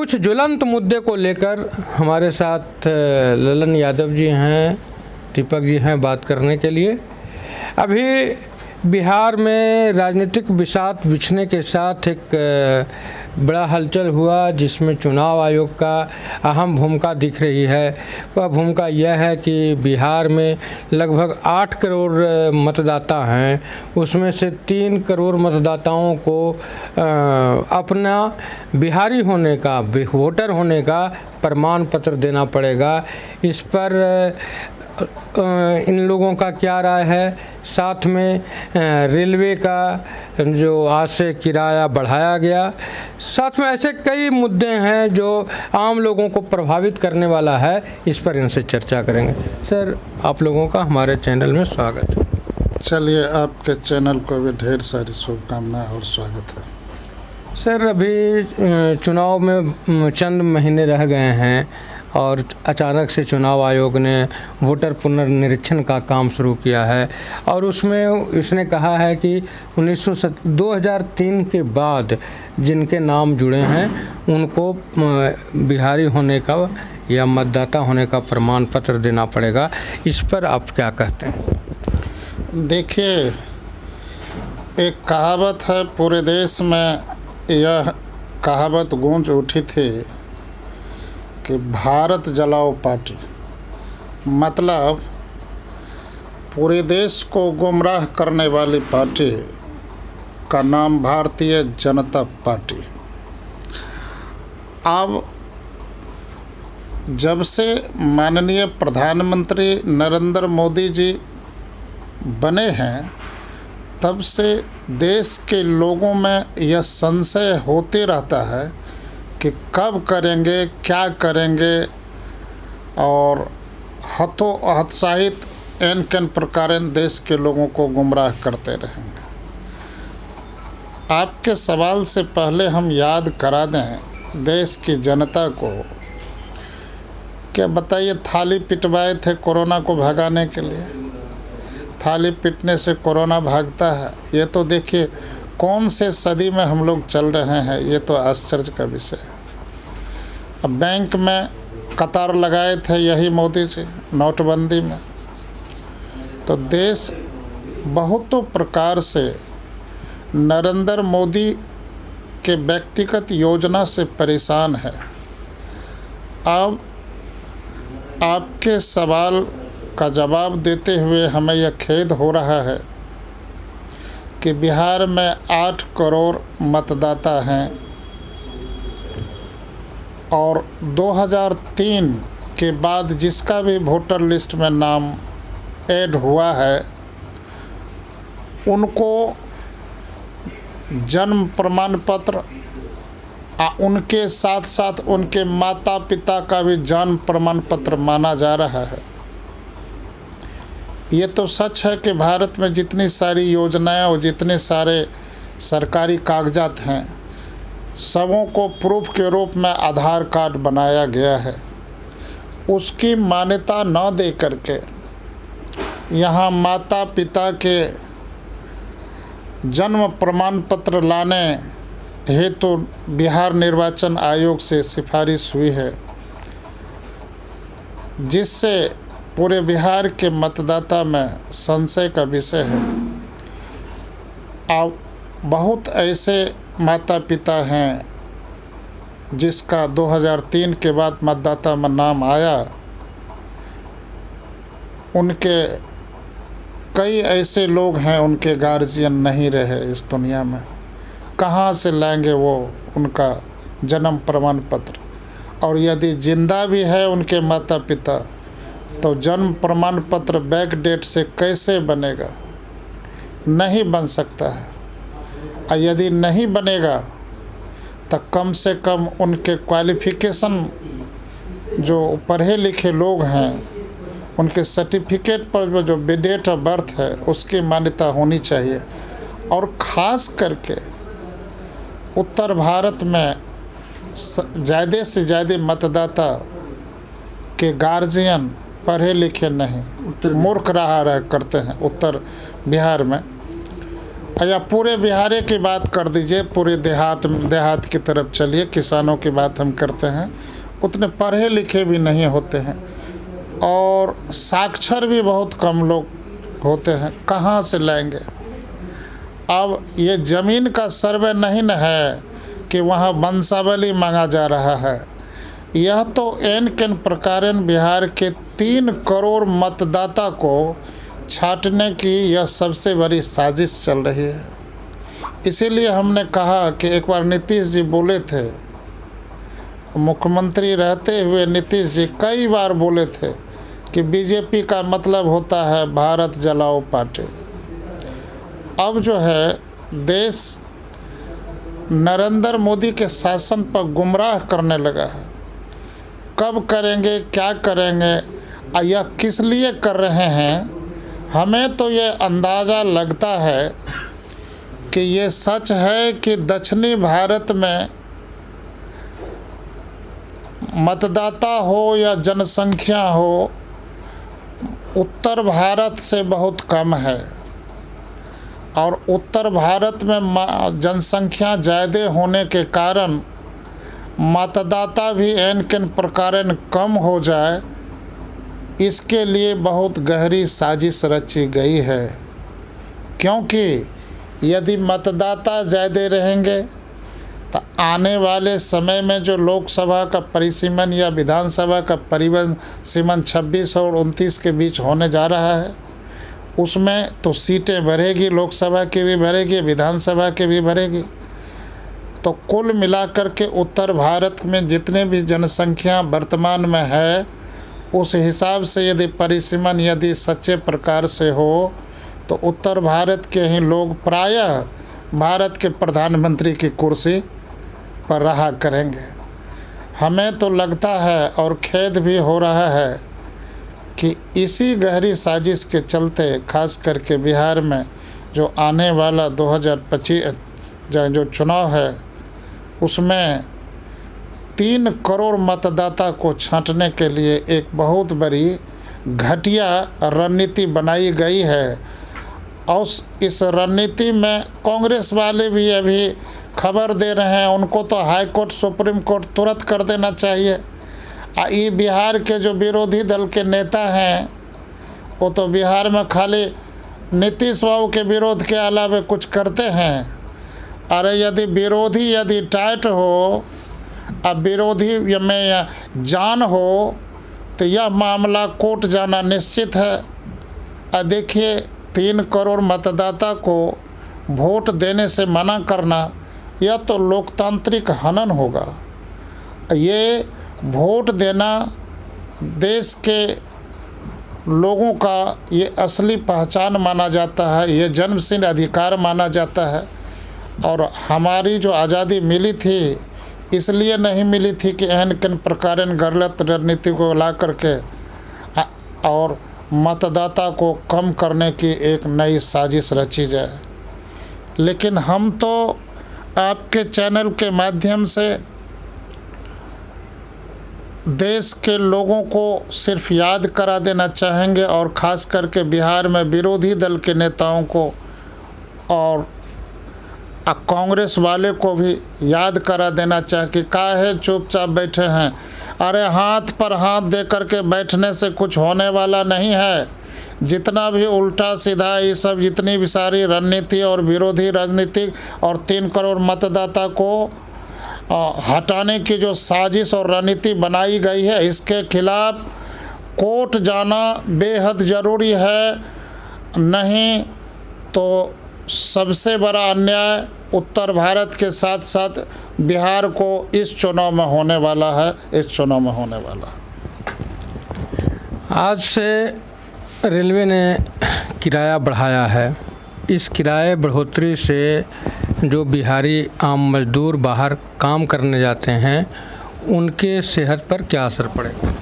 कुछ ज्वलंत मुद्दे को लेकर हमारे साथ ललन यादव जी हैं, दीपक जी हैं बात करने के लिए। अभी बिहार में राजनीतिक बिसात बिछने के साथ एक बड़ा हलचल हुआ जिसमें चुनाव आयोग का अहम भूमिका दिख रही है। वह भूमिका यह है कि बिहार में लगभग 8 करोड़ मतदाता हैं, उसमें से 3 करोड़ मतदाताओं को अपना बिहारी होने का, वोटर होने का प्रमाण पत्र देना पड़ेगा। इस पर इन लोगों का क्या राय है? साथ में रेलवे का जो आज से किराया बढ़ाया गया, साथ में ऐसे कई मुद्दे हैं जो आम लोगों को प्रभावित करने वाला है। इस पर इनसे चर्चा करेंगे। सर, आप लोगों का हमारे चैनल में स्वागत है। चलिए, आपके चैनल को भी ढेर सारी शुभकामनाएं और स्वागत है। सर, अभी चुनाव में चंद महीने रह गए हैं और अचानक से चुनाव आयोग ने वोटर पुनर्निरीक्षण का काम शुरू किया है और उसमें इसने कहा है कि 2003 के बाद जिनके नाम जुड़े हैं उनको बिहारी होने का या मतदाता होने का प्रमाण पत्र देना पड़ेगा। इस पर आप क्या कहते हैं? देखिए, एक कहावत है, पूरे देश में यह कहावत गूंज उठी थी कि भारत जलाओ पार्टी, मतलब पूरे देश को गुमराह करने वाली पार्टी का नाम भारतीय जनता पार्टी। अब जब से माननीय प्रधानमंत्री नरेंद्र मोदी जी बने हैं, तब से देश के लोगों में यह संशय होते रहता है कि कब करेंगे, क्या करेंगे, और हतोत्साहित एन कैन प्रकार देश के लोगों को गुमराह करते रहेंगे। आपके सवाल से पहले हम याद करा दें देश की जनता को, क्या बताइए, थाली पिटवाए थे कोरोना को भगाने के लिए। थाली पिटने से कोरोना भागता है? ये तो देखिए कौन से सदी में हम लोग चल रहे हैं, ये तो आश्चर्य का विषय है। अब बैंक में कतार लगाए थे यही मोदी जी नोटबंदी में। तो देश बहुतों प्रकार से नरेंद्र मोदी के व्यक्तिगत योजना से परेशान है। अब आपके सवाल का जवाब देते हुए हमें यह खेद हो रहा है कि बिहार में 8 करोड़ मतदाता हैं और 2003 के बाद जिसका भी वोटर लिस्ट में नाम ऐड हुआ है उनको जन्म प्रमाण पत्र, उनके साथ साथ उनके माता पिता का भी जन्म प्रमाण पत्र माना जा रहा है। ये तो सच है कि भारत में जितनी सारी योजनाएं और जितने सारे सरकारी कागजात हैं, सबों को प्रूफ के रूप में आधार कार्ड बनाया गया है। उसकी मान्यता न दे करके यहाँ माता पिता के जन्म प्रमाण पत्र लाने हेतु बिहार निर्वाचन आयोग से सिफारिश हुई है, जिससे पूरे बिहार के मतदाता में संशय का विषय है। अब बहुत ऐसे माता पिता हैं जिसका 2003 के बाद मतदाता में नाम आया, उनके कई ऐसे लोग हैं उनके गार्जियन नहीं रहे इस दुनिया में। कहाँ से लाएंगे वो उनका जन्म प्रमाण पत्र? और यदि जिंदा भी है उनके माता पिता, तो जन्म प्रमाण पत्र बैक डेट से कैसे बनेगा? नहीं बन सकता है। और यदि नहीं बनेगा तो कम से कम उनके क्वालिफ़िकेशन, जो पढ़े लिखे लोग हैं, उनके सर्टिफिकेट पर जो डेट ऑफ बर्थ है उसकी मान्यता होनी चाहिए। और ख़ास करके उत्तर भारत में ज़्यादा से ज़्यादा मतदाता के गार्जियन पढ़े लिखे नहीं, मूर्ख रहा करते हैं उत्तर बिहार में। या पूरे बिहार की बात कर दीजिए, पूरे देहात की तरफ चलिए, किसानों की बात हम करते हैं, उतने पढ़े लिखे भी नहीं होते हैं और साक्षर भी बहुत कम लोग होते हैं, कहाँ से लाएंगे। अब ये ज़मीन का सर्वे नहीं न है कि वहाँ वंशावली मांगा जा रहा है। यह तो एन केन प्रकारन बिहार के 3 करोड़ मतदाता को छांटने की यह सबसे बड़ी साजिश चल रही है। इसीलिए हमने कहा कि एक बार नीतीश जी बोले थे, मुख्यमंत्री रहते हुए नीतीश जी कई बार बोले थे कि बीजेपी का मतलब होता है भारत जलाओ पार्टी। अब जो है देश नरेंद्र मोदी के शासन पर गुमराह करने लगा है। कब करेंगे, क्या करेंगे, या किस लिए कर रहे हैं, हमें तो ये अंदाज़ा लगता है कि ये सच है कि दक्षिणी भारत में मतदाता हो या जनसंख्या हो, उत्तर भारत से बहुत कम है और उत्तर भारत में जनसंख्या ज़्यादा होने के कारण मतदाता भी एन केन प्रकारन कम हो जाए, इसके लिए बहुत गहरी साजिश रची गई है। क्योंकि यदि मतदाता ज़्यादा रहेंगे तो आने वाले समय में जो लोकसभा का परिसीमन या विधानसभा का परिसीमन 26 और 29 के बीच होने जा रहा है, उसमें तो सीटें बढ़ेगी, लोकसभा की भी बढ़ेगी, विधानसभा की भी बढ़ेगी। तो कुल मिलाकर के उत्तर भारत में जितने भी जनसंख्या वर्तमान में है, उस हिसाब से यदि परिसीमन यदि सच्चे प्रकार से हो तो उत्तर भारत के ही लोग प्रायः भारत के प्रधानमंत्री की कुर्सी पर रहा करेंगे। हमें तो लगता है और खेद भी हो रहा है कि इसी गहरी साजिश के चलते खास करके बिहार में जो आने वाला 2025 जो चुनाव है, उसमें 3 करोड़ मतदाता को छांटने के लिए एक बहुत बड़ी घटिया रणनीति बनाई गई है। और इस रणनीति में कांग्रेस वाले भी अभी खबर दे रहे हैं, उनको तो हाई कोर्ट सुप्रीम कोर्ट तुरंत कर देना चाहिए। ये बिहार के जो विरोधी दल के नेता हैं, वो तो बिहार में खाली नीतीश बाबू के विरोध के अलावा कुछ करते हैं। अरे यदि विरोधी यदि टाइट हो, अब विरोधी में जान हो, तो यह मामला कोर्ट जाना निश्चित है। देखिए 3 करोड़ मतदाता को वोट देने से मना करना, यह तो लोकतांत्रिक हनन होगा। ये वोट देना देश के लोगों का ये असली पहचान माना जाता है, ये जन्मसिद्ध अधिकार माना जाता है। और हमारी जो आज़ादी मिली थी, इसलिए नहीं मिली थी कि एहन किन प्रकारन गलत रणनीति को ला करके और मतदाता को कम करने की एक नई साजिश रची जाए। लेकिन हम तो आपके चैनल के माध्यम से देश के लोगों को सिर्फ याद करा देना चाहेंगे और ख़ास करके बिहार में विरोधी दल के नेताओं को और कांग्रेस वाले को भी याद करा देना चाहिए कि काहे चुपचाप बैठे हैं। अरे हाथ पर हाथ दे कर के बैठने से कुछ होने वाला नहीं है। जितना भी उल्टा सीधा ये सब जितनी भी सारी रणनीति और विरोधी राजनीति और 3 करोड़ मतदाता को हटाने की जो साजिश और रणनीति बनाई गई है, इसके खिलाफ कोर्ट जाना बेहद ज़रूरी है। नहीं तो सबसे बड़ा अन्याय उत्तर भारत के साथ साथ बिहार को इस चुनाव में होने वाला है, इस चुनाव में होने वाला है। आज से रेलवे ने किराया बढ़ाया है। इस किराए बढ़ोतरी से जो बिहारी आम मजदूर बाहर काम करने जाते हैं, उनके सेहत पर क्या असर पड़ेगा?